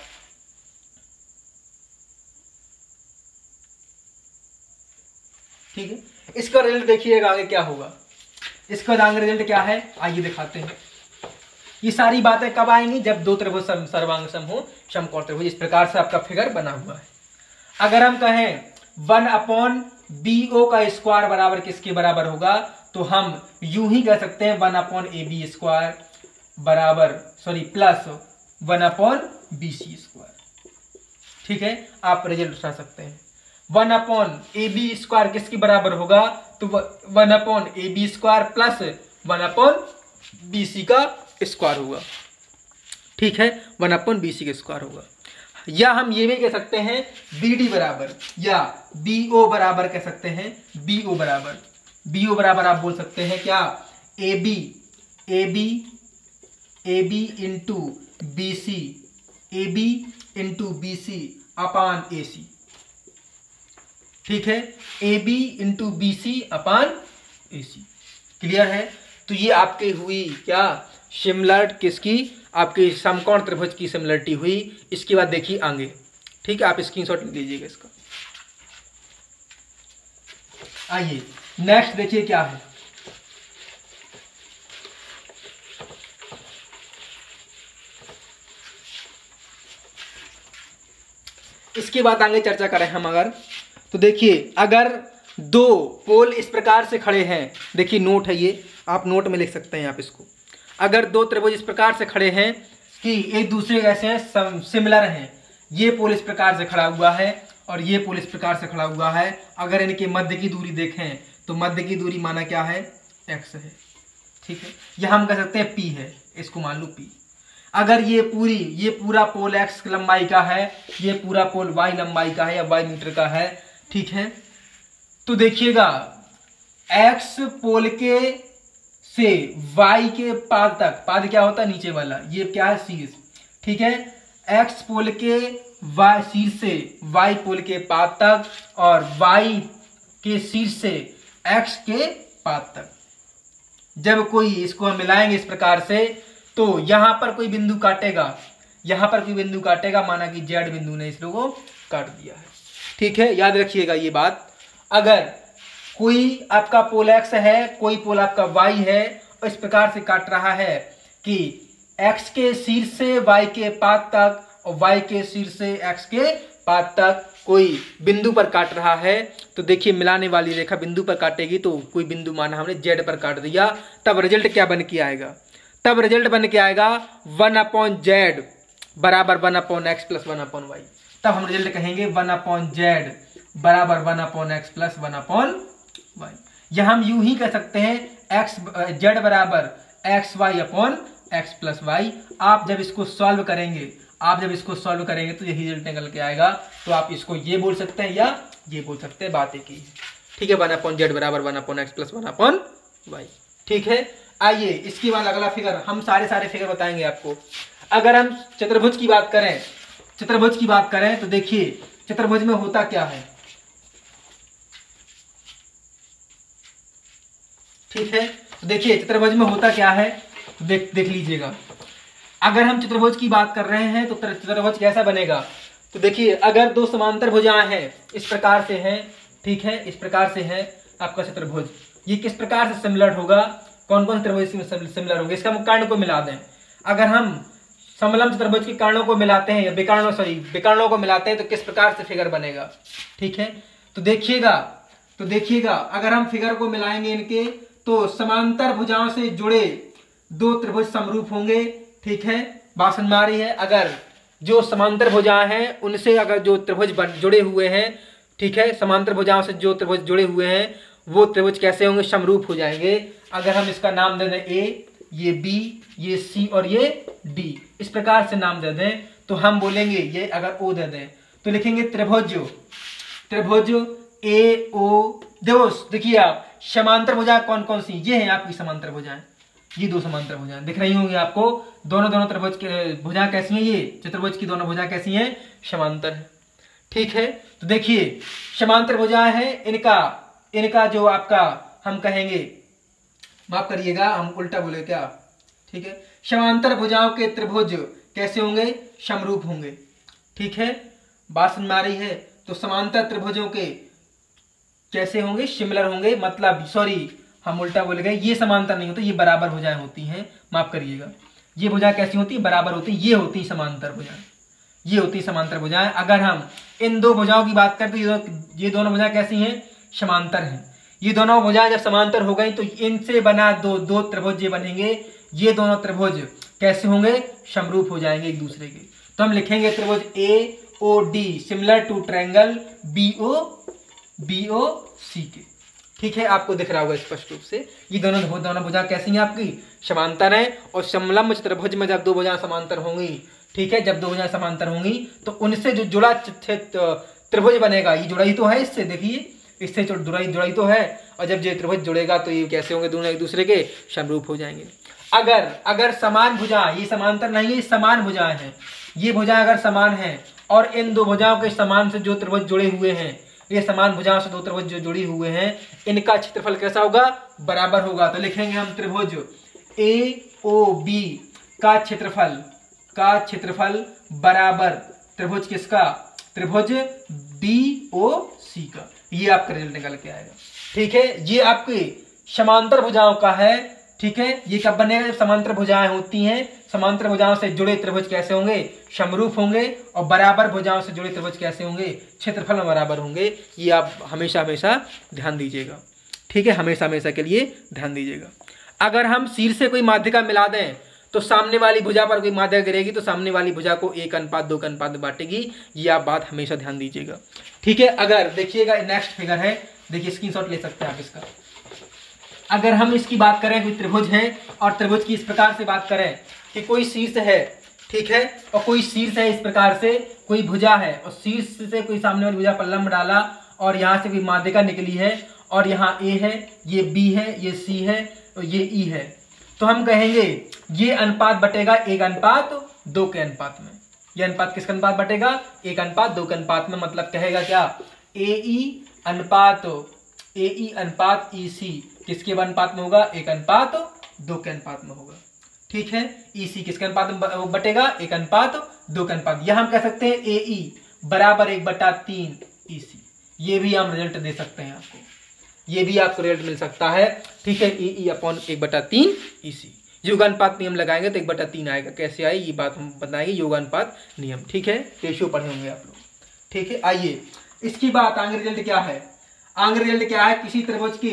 ठीक है, इसका रिजल्ट देखिएगा आगे क्या होगा। इसका आगे रिजल्ट क्या है आइए दिखाते हैं। ये सारी बातें कब आएंगी, जब दो त्रिभुज सर्वांग सम हो, समकोण त्रिभुज। इस प्रकार से आपका फिगर बना हुआ है। अगर हम कहें 1/BO का स्क्वायर बराबर किसके बराबर होगा, तो हम यूं ही कह सकते हैं 1/AB स्क्वायर बराबर प्लस 1/BC स्क्वायर। ठीक है, आप रिजल्ट उठा सकते हैं। 1/AB स्क्वायर किसके बराबर होगा, तो 1/AB स्क्वायर प्लस 1/BC का स्क्वायर होगा। ठीक है, 1/BC का स्क्वायर होगा। या हम ये भी कह सकते हैं BD बराबर या BO बराबर कह सकते हैं। BO बराबर आप बोल सकते हैं क्या, AB इंटू BC अपान AC। ठीक है, AB इंटू BC अपान AC। क्लियर है। तो ये आपके हुई क्या, सिमिलर किसकी, आपकी समकोण त्रिभुज की सिमिलरिटी हुई। इसके बाद देखिए आगे। ठीक है, आप स्क्रीनशॉट लीजिएगा इसका। आइए नेक्स्ट देखिए क्या है। इसके बाद आगे चर्चा करें हम अगर, तो देखिए अगर दो पोल इस प्रकार से खड़े हैं, देखिए नोट है ये, आप नोट में लिख सकते हैं आप इसको। अगर दो त्रिभुज इस प्रकार से खड़े हैं कि एक दूसरे कैसे हैं, सिमिलर हैं, ये पोल इस प्रकार से खड़ा हुआ है और ये पोल इस प्रकार से खड़ा हुआ है। अगर इनके मध्य की दूरी देखें तो मध्य की दूरी माना क्या है, x है। ठीक है, यह हम कह सकते हैं p है, इसको मान लो p। अगर ये पूरा पोल x लंबाई का है, ये पूरा पोल y लंबाई का है या y मीटर का है। ठीक है, तो देखिएगा x पोल के से y के पाद तक, पाद क्या होता है नीचे वाला, ये क्या है शीर्ष। ठीक है, x पोल के y शीर्ष से y पोल के पाद तक और y के शीर्ष से x के पाद तक। जब कोई इसको हम मिलाएंगे इस प्रकार से, तो यहां पर कोई बिंदु काटेगा, माना कि z बिंदु ने इसको काट दिया है। ठीक है, याद रखिएगा ये बात। अगर कोई आपका पोल x है, कोई पोल आपका y है और इस प्रकार से काट रहा है कि x के शीर्ष से y के पाद तक और y के शीर्ष से x के पाद तक कोई बिंदु पर काट रहा है, तो देखिए मिलाने वाली रेखा बिंदु पर काटेगी, तो कोई बिंदु माना हमने z पर काट दिया, तब रिजल्ट क्या बन के आएगा, 1/z बराबर 1/x प्लस 1/y। तब हम रिजल्ट कहेंगे 1/z बराबर 1/x प्लस 1/y। यह हम यूं ही कह सकते हैं z बराबर xy upon x plus y। आप जब इसको सॉल्व करेंगे तो यही रिजल्ट निकल के आएगा। तो आप इसको ये बोल सकते हैं या ये बोल सकते हैं, बात एक ही है। ठीक है, 1/z बराबर 1/x प्लस 1/y। ठीक है, आइए इसके बाद अगला फिगर, हम सारे फिगर बताएंगे आपको। अगर हम चतुर्भुज की बात करें तो देखिए चतुर्भुज में होता क्या है। ठीक है, तो देखिए चतुर्भुज में होता क्या है, देख लीजिएगा। अगर हम चतुर्भुज की बात कर रहे हैं तो चतुर्भुज कैसा बनेगा, तो देखिए अगर दो समांतर भुजाएं हैं इस प्रकार से हैं। ठीक है, इस प्रकार से है आपका चतुर्भुज। ये किस प्रकार से सिमिलर होगा, कौन कौन त्रिभुज सिमिलर होंगे, इसका हम कर्ण को मिला दें। अगर हम समलंब चतुर्भुज के कर्णों को मिलाते हैं या विकर्णों को मिलाते हैं तो किस प्रकार से फिगर बनेगा। ठीक है, तो देखिएगा तो देखिएगा अगर हम फिगर को मिलाएंगे इनके तो समांतर भुजाओं से जुड़े दो त्रिभुज समरूप होंगे। ठीक है, बात समझ में आ रही है। अगर जो समांतर भुजाएं हैं उनसे अगर जो त्रिभुज जुड़े हुए हैं, ठीक है, समांतर भुजाओं से जो त्रिभुज जुड़े हुए हैं वो त्रिभुज कैसे होंगे, समरूप हो जाएंगे। अगर हम इसका नाम दे दें ए, ये बी, ये सी और ये डी, इस प्रकार से नाम दे दें तो हम बोलेंगे, ये अगर ओ दे दें तो लिखेंगे त्रिभुज ए ओ। देखिए आप समांतर भुजा कौन कौन सी, ये है आपकी समांतर भुजाएं, ये दो समांतर भुजाएं दिख रही होंगी आपको। दोनों त्रिभुज के भुजा कैसी हैं, ये चतुर्भुज की दोनों भुजा कैसी हैं, समांतर है। ठीक है, तो देखिए समांतर भुजाएं हैं, इनका जो आपका हम कहेंगे, माफ करिएगा हम उल्टा बोले क्या, ठीक है, समांतर भुजाओं के त्रिभुज कैसे होंगे, समरूप होंगे। ठीक है, बात समझ में आ रही है। तो समांतर त्रिभुजों के कैसे होंगे, सिमिलर होंगे, मतलब सॉरी हम उल्टा बोले गए, ये समांतर नहीं होते, ये बराबर भुजाएं होती हैं, माफ करिएगा। ये भुजा कैसी होती है, बराबर होती है, ये होती समांतर भुजाएं, ये होती समांतर भुजाएं। अगर हम इन दो भुजाओं की बात करें तो ये दोनों भुजाएं कैसी हैं, समांतर हैं। ये दोनों भुजाएं जब समांतर हो गई तो इनसे बना दो त्रिभुज ये बनेंगे, ये दोनों त्रिभुज कैसे होंगे, समरूप हो जाएंगे एक दूसरे के। तो हम लिखेंगे त्रिभुज A O D similar to triangle B O C के। ठीक है, आपको दिख रहा होगा स्पष्ट रूप से। ये दोनों भुजा कैसी हैं, आपकी समांतर हैं। और समलंब चतुर्भुज में जब दो भुजाएं समांतर होंगी, ठीक है, जब दो भुजाएं समांतर होंगी तो उनसे जो जुड़ा त्रिभुज बनेगा, ये जुड़ा ही तो है इससे, देखिए इससे जुड़ाई तो है। और जब ये त्रिभुज जुड़ेगा तो ये कैसे होंगे, दोनों एक दूसरे के समरूप हो जाएंगे। अगर समान भुजा, ये समांतर नहीं है, समान भुजाएं हैं, ये भुजाएं अगर समान हैं और इन दो भुजाओं के समान से जो त्रिभुज जुड़े हुए हैं, ये समान भुजाओं से दो त्रिभुज जो जुड़ी हुए हैं, इनका क्षेत्रफल कैसा होगा, बराबर होगा। तो लिखेंगे हम त्रिभुज ए ओ बी का क्षेत्रफल बराबर त्रिभुज किसका, त्रिभुज बी ओ सी का। ये आपका रिजल्ट निकल के आएगा। ठीक है, ये आपकी समांतर भुजाओं का है। ठीक है, ये कब बनेगा, जब समांतर भुजाएं होती हैं। समांतर भुजाओं से जुड़े त्रिभुज कैसे होंगे, समरूप होंगे। और बराबर भुजाओं से जुड़े त्रिभुज कैसे होंगे, क्षेत्रफल में बराबर होंगे। ये आप हमेशा ध्यान दीजिएगा। ठीक है, हमेशा के लिए ध्यान दीजिएगा। अगर हम शीर्ष से कोई माध्यिका मिला दें तो सामने वाली भुजा पर कोई माध्यिका गिरेगी तो सामने वाली भुजा को 1:2 के अनुपात में बांटेगी। ये आप बात हमेशा ध्यान दीजिएगा। ठीक है, अगर देखिएगा नेक्स्ट फिगर है, देखिए स्क्रीनशॉट ले सकते हैं आप इसका। अगर हम इसकी बात करें, कोई त्रिभुज है और त्रिभुज की इस प्रकार से बात करें कि कोई शीर्ष है, ठीक है, और कोई शीर्ष है, इस प्रकार से कोई भुजा है और शीर्ष से कोई सामने वाली भुजा पर लंब डाला और यहाँ से कोई माध्यिका निकली है और यहाँ ए है, ये बी है, ये सी है और ये ई है। तो हम कहेंगे ये अनुपात बटेगा 1:2 के अनुपात में। ये अनुपात किसका अनुपात बटेगा, 1:2 के अनुपात में। मतलब कहेगा क्या, ए ई अनुपात ई सी किसके अनुपात में होगा, 1:2 के अनुपात में होगा। ठीक है, ई सी किसके अनुपात में बटेगा, 1:2 के अनुपात। यह हम कह सकते हैं ए ई बराबर 1/3 ई सी। ये भी हम रिजल्ट दे सकते हैं आपको, ये भी आपको रिजल्ट मिल सकता है। ठीक है, ई ई अपॉन 1/3 ई सी। योगानुपात नियम लगाएंगे तो 1/3 आएगा। कैसे आए ये बात हम बताएंगे, योगानुपात नियम। ठीक है, रेशियो पढ़े होंगे आप लोग। ठीक है, आइए इसकी बात, आगे रिजल्ट क्या है, आगे रिजल्ट क्या है, किसी त्रिभुज के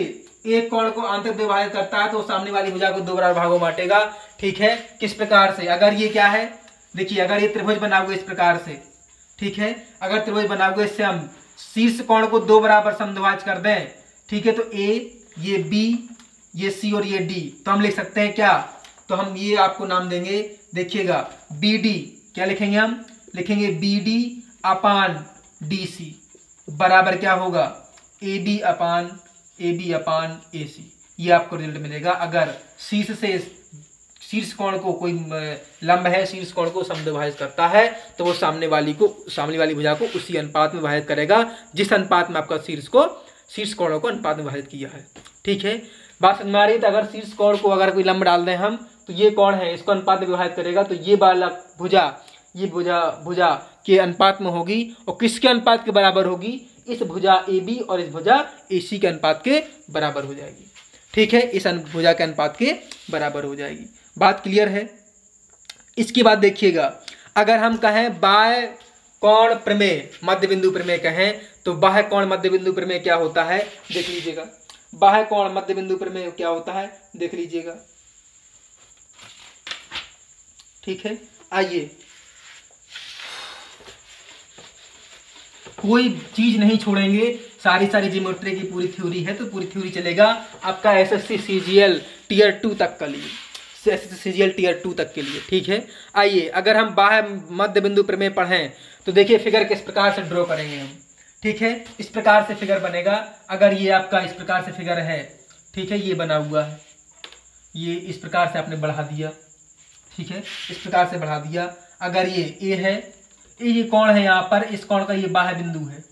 एक कोण को आंतरिक विभाजित करता है तो सामने वाली भुजा को 2 बराबर भागों में बांटेगा। ठीक है, किस प्रकार से, अगर ये क्या है, देखिए अगर ये त्रिभुज बना हुआ इस प्रकार से, ठीक है, अगर त्रिभुज बना हुआ इससे हम शीर्ष कोण को 2 बराबर समद्विभाज कर दें, ठीक है, तो ए, ये बी, ये सी और ये डी, तो हम लिख सकते हैं क्या, तो हम ये आपको नाम देंगे, देखिएगा बी डी, क्या लिखेंगे हम, लिखेंगे बी डी अपान डी सी बराबर क्या होगा, ए बी अपान ए सी। ये आपको रिजल्ट मिलेगा। अगर शीर्ष कोण को कोई लंब है, शीर्ष कोण को समद्विभाजित करता है तो वो सामने वाली भुजा को उसी अनुपात में विभाजित करेगा जिस अनुपात में आपका शीर्ष कोणों को अनुपात में विभाजित किया है। ठीक है, बात समझ में आ रही है। तो अगर शीर्ष कोण को अगर कोई लंब डाल दें हम, तो ये कोण है, इसको अनुपात में विभाजित करेगा तो ये वाला भुजा, ये भुजा के अनुपात में होगी। और किसके अनुपात के बराबर होगी, इस भुजा ए बी और इस भुजा ए सी के अनुपात के बराबर हो जाएगी। ठीक है, इस भुजा के अनुपात के बराबर हो जाएगी। बात क्लियर है। इसके बाद देखिएगा, अगर हम कहें बाय कोण प्रमेय, मध्य बिंदु प्रमेय कहें, तो बाह्य कोण मध्य बिंदु प्रमेय क्या होता है देख लीजिएगा। बाह्य कोण मध्य बिंदु प्रमेय क्या होता है देख लीजिएगा। ठीक है, आइए, कोई चीज नहीं छोड़ेंगे, सारी ज्योमेट्री की पूरी थ्योरी है तो पूरी थ्योरी चलेगा आपका एसएससी सीजीएल टीयर 2 तक के लिए, एसएससी सीजीएल टीयर 2 तक के लिए। ठीक है, आइए, अगर हम बाह्य मध्य बिंदु प्रमेय पढ़ें तो देखिए फिगर किस प्रकार से ड्रॉ करेंगे हम। ठीक है, इस प्रकार से फिगर बनेगा। अगर ये आपका इस प्रकार से फिगर है, ठीक है, ये बना हुआ है, ये इस प्रकार से आपने बढ़ा दिया। ठीक है, इस प्रकार से बढ़ा दिया। अगर ये ए है, ये कौन है यहाँ पर, इस कोण का ये बाह्य बिंदु है।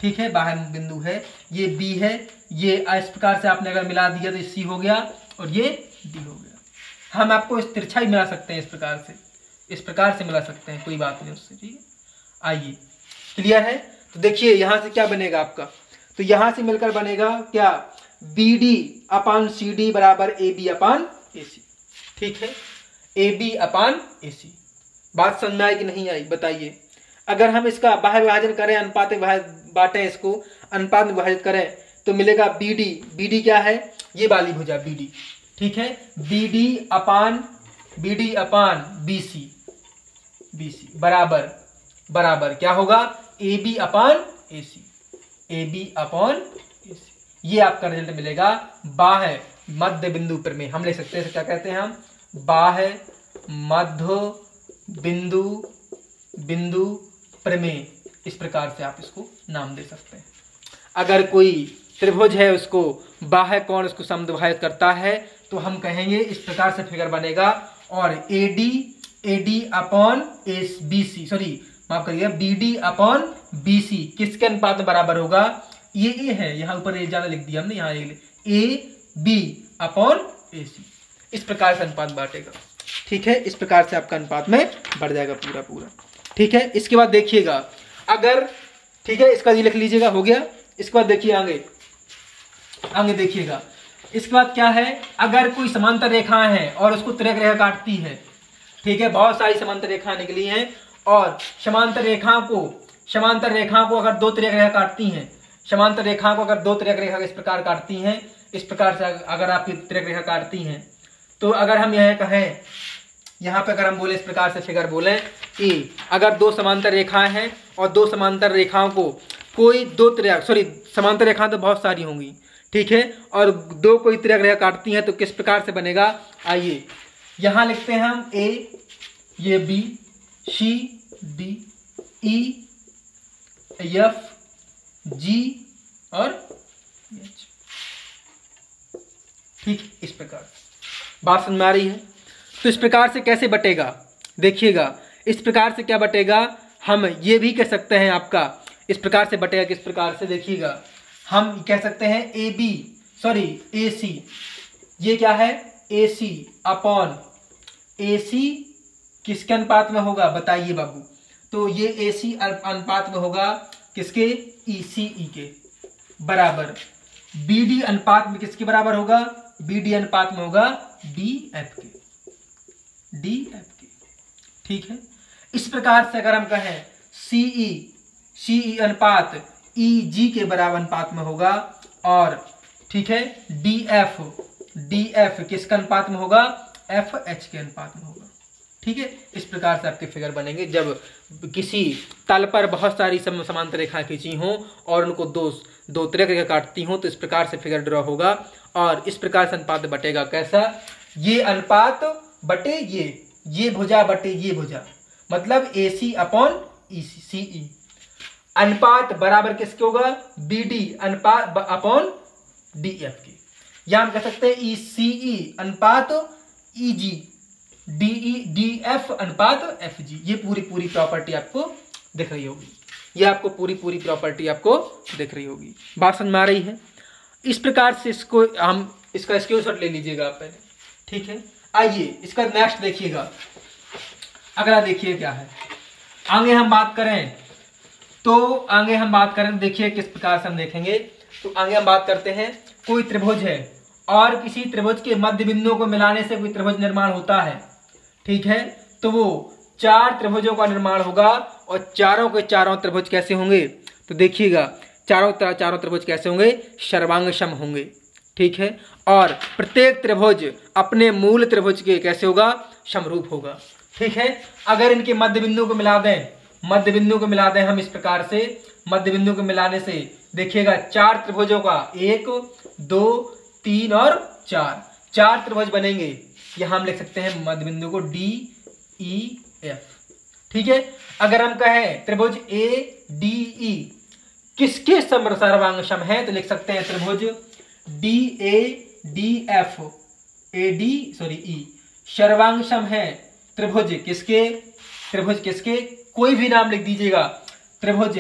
ठीक है, बाह्य बिंदु है, ये बी है, ये इस प्रकार से आपने अगर मिला दिया तो सी हो गया और ये डी हो गया। हम आपको इस तिरछा मिला सकते हैं, इस प्रकार से मिला सकते हैं, कोई बात नहीं उससे। ठीक है, आइए, क्लियर है। तो देखिए यहां से क्या बनेगा आपका, तो यहां से मिलकर बनेगा क्या, बी डी अपान सी डी बराबर ए बी अपान ए सी। ठीक है, ए बी अपान ए सी। बात समझ में आई कि नहीं आई बताइए। अगर हम इसका बाह्य विभाजन करें, अनुपात में बांटें, इसको अनुपात में विभाजित करें तो मिलेगा बी डी। बी डी क्या है, ये वाली भुजा बी डी। ठीक है, B D upon B C बराबर क्या होगा, A B upon A C, A B अपान ए सी। ये आपका रिजल्ट मिलेगा बाह्य मध्य बिंदु प्रमेय। हम ले सकते हैं क्या कहते हैं हम, बाह्य मध्य बिंदु प्रमेय। इस प्रकार से आप इसको नाम दे सकते हैं। अगर कोई त्रिभुज है उसको बाह्य कोण उसको समद्विभाजित करता है तो हम कहेंगे इस प्रकार से फिगर बनेगा और A D upon S B C, sorry माफ करिए, B D upon B C किसके अनुपात में बराबर होगा, ये ए है, यहाँ ऊपर ए ज्यादा लिख दिया हमने, यहाँ ए बी अपॉन ए सी। इस प्रकार से अनुपात बांटेगा। ठीक है, इस प्रकार से आपका अनुपात में बढ़ जाएगा पूरा। ठीक है, इसके बाद देखिएगा अगर, ठीक है, इसका ये लिख लीजिएगा, हो गया। इसके बाद देखिए आगे देखिएगा, इसके बाद क्या है, अगर कोई समांतर रेखाएं हैं और उसको तिर्यक रेखा काटती है। ठीक है, बहुत सारी समांतर रेखाएं निकली हैं और समांतर रेखाओं को अगर दो तिर्यक रेखा काटती हैं, समांतर रेखाओं को अगर दो तिर्यक रेखा इस प्रकार काटती हैं, इस प्रकार से अगर आपकी तिर्यक रेखा काटती हैं, तो अगर हम यह कहें, यहाँ पे अगर हम बोले इस प्रकार से फिगर बोले कि अगर दो समांतर रेखाएं हैं और दो समांतर रेखाओं को कोई दो तिर्यक, सॉरी समांतर रेखाएं तो बहुत सारी होंगी, ठीक है, और दो कोई तिर्यक रेखा काटती हैं तो किस प्रकार से बनेगा, आइए यहाँ लिखते हैं हम ए, ये B, C D, E F G और एच। ठीक, इस प्रकार बात समझ में आ रही है। तो इस प्रकार से कैसे बटेगा, देखिएगा इस प्रकार से क्या बटेगा, हम ये भी कह सकते हैं आपका इस प्रकार से बटेगा, किस प्रकार से देखिएगा, हम कह सकते हैं ए सी, ये क्या है ए सी अपॉन ए सी किसके अनुपात में होगा बताइए बाबू, तो ये ए सी अनुपात में होगा किसके, ई सी ई के बराबर, बी डी अनुपात में किसके बराबर होगा, बी डी अनुपात में होगा डी एफ के। ठीक है, इस प्रकार से अगर हम कहें सीई अनुपात ई जी के बराबर अनुपात में होगा और ठीक है डी एफ किसका अनुपात में होगा, एफ एच के अनुपात में होगा। ठीक है, इस प्रकार से आपके फिगर बनेंगे जब किसी तल पर बहुत सारी समांतर रेखाएं खींची हों और उनको दो तिर्यक रेखा काटती हों, तो इस प्रकार से फिगर ड्रॉ होगा और इस प्रकार से अनुपात बटेगा। कैसा, ये अनुपात बटे ये भुजा बटे ये भुजा, मतलब ए सी अपॉन ई सी ई। अनुपात बराबर किसके होगा, बी डी अनुपात अपॉन डी एफ के, या हम कह सकते हैं ई सी ई अनुपात ई जी, डी एफ अनुपात एफ जी। ये पूरी प्रॉपर्टी आपको दिख रही होगी, ये आपको पूरी प्रॉपर्टी आपको दिख रही होगी। बात समझ में आ रही है। इस प्रकार से इसको हम इसका स्क्रीनशॉट ले लीजिएगा आप पहले। ठीक है, आइए इसका नेक्स्ट देखिएगा, अगला देखिए क्या है। आगे हम बात करें देखिए किस प्रकार से हम देखेंगे। तो आगे हम बात करते हैं, कोई त्रिभुज है और किसी त्रिभुज के मध्य बिंदुओं को मिलाने से कोई त्रिभुज निर्माण होता है। ठीक है, तो वो 4 त्रिभुजों का निर्माण होगा और चारों के चारों त्रिभुज कैसे होंगे, तो देखिएगा चारों त्रिभुज कैसे होंगे, सर्वांग सम होंगे। ठीक है, और प्रत्येक त्रिभुज अपने मूल त्रिभुज के कैसे होगा, समरूप होगा। ठीक है, अगर इनके मध्य बिंदु को मिला दें, मध्य बिंदु को मिला दें हम इस प्रकार से, मध्य बिंदु को मिलाने से देखिएगा चार त्रिभुजों का 1 2 3 और 4 त्रिभुज बनेंगे। यहां हम लिख सकते हैं मध्य बिंदु को DEF। ठीक है, अगर हम कहें त्रिभुज ADE किसके सर्वांग सम है तो लिख सकते हैं त्रिभुज DADF E सर्वांग सम है त्रिभुज किसके, त्रिभुज किसके, कोई भी नाम लिख दीजिएगा, त्रिभुज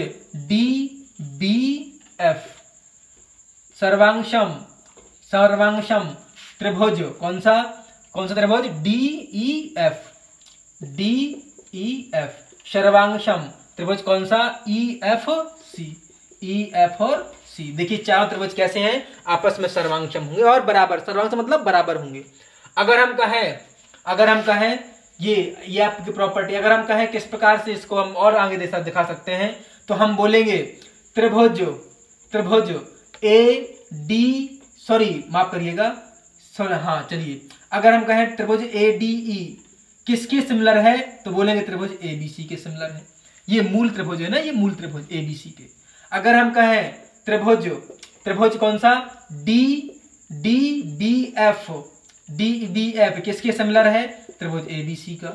DBF सर्वांग सम त्रिभुज कौन सा त्रिभुज DEF सर्वांग सम त्रिभुज कौन सा EF और C। देखिए चारों त्रिभुज कैसे हैं, आपस में सर्वांग सम होंगे और बराबर, सर्वांग सम मतलब बराबर होंगे। अगर हम कहें ये आपकी प्रॉपर्टी, अगर हम कहें किस प्रकार से इसको हम और आगे दिखा सकते हैं तो हम बोलेंगे त्रिभुज चलिए, अगर हम कहें त्रिभुज ADE किसके सिमिलर है तो बोलेंगे त्रिभुज ABC के सिमिलर है। ये मूल त्रिभुज है ना, ये मूल त्रिभुज ABC के। अगर हम कहें त्रिभुज कौन सा DBF किसके सिमिलर है, त्रिभुज ABC का।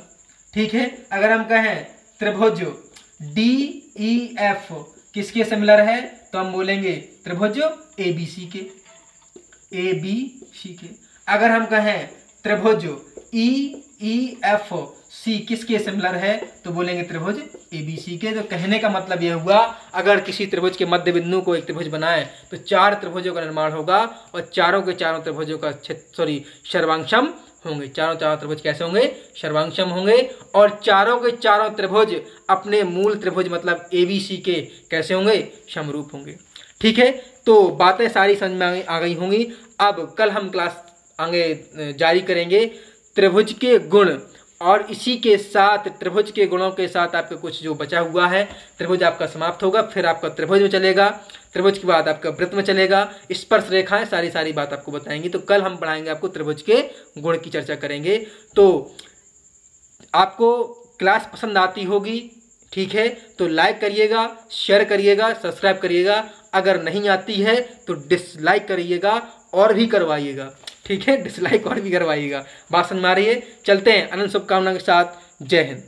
ठीक है, अगर हम कहें त्रिभुज DEF किसके सिमिलर है तो हम बोलेंगे त्रिभुज ABC के। अगर हम कहें त्रिभुज EFC किसके सिमिलर है तो बोलेंगे त्रिभुज ABC के। तो कहने का मतलब यह हुआ, अगर किसी त्रिभुज के मध्य बिंदु को एक त्रिभुज बनाए तो 4 त्रिभुजों का निर्माण होगा और चारों के चारों त्रिभुजों का सर्वांग सम होंगे। चारों त्रिभुज कैसे होंगे, सर्वांग सम होंगे, और चारों के चारों त्रिभुज अपने मूल त्रिभुज मतलब ABC के कैसे होंगे, समरूप होंगे। ठीक है, तो बातें सारी समझ में आ गई होंगी। अब कल हम क्लास आगे जारी करेंगे त्रिभुज के गुण, और इसी के साथ त्रिभुज के गुणों के साथ आपका कुछ जो बचा हुआ है, त्रिभुज आपका समाप्त होगा, फिर आपका त्रिभुज में चलेगा, त्रिभुज के बाद आपका वृत्त में चलेगा, स्पर्श रेखाएं, सारी बात आपको बताएंगी। तो कल हम पढ़ाएंगे आपको त्रिभुज के गुण की चर्चा करेंगे। तो आपको क्लास पसंद आती होगी, ठीक है, तो लाइक करिएगा, शेयर करिएगा, सब्सक्राइब करिएगा। अगर नहीं आती है तो डिसलाइक करिएगा और भी करवाइएगा। ठीक है, डिसलाइक और भी करवाइएगा। बात समझ में आ रही है? चलते हैं, अनंत शुभकामना के साथ। जय हिंद।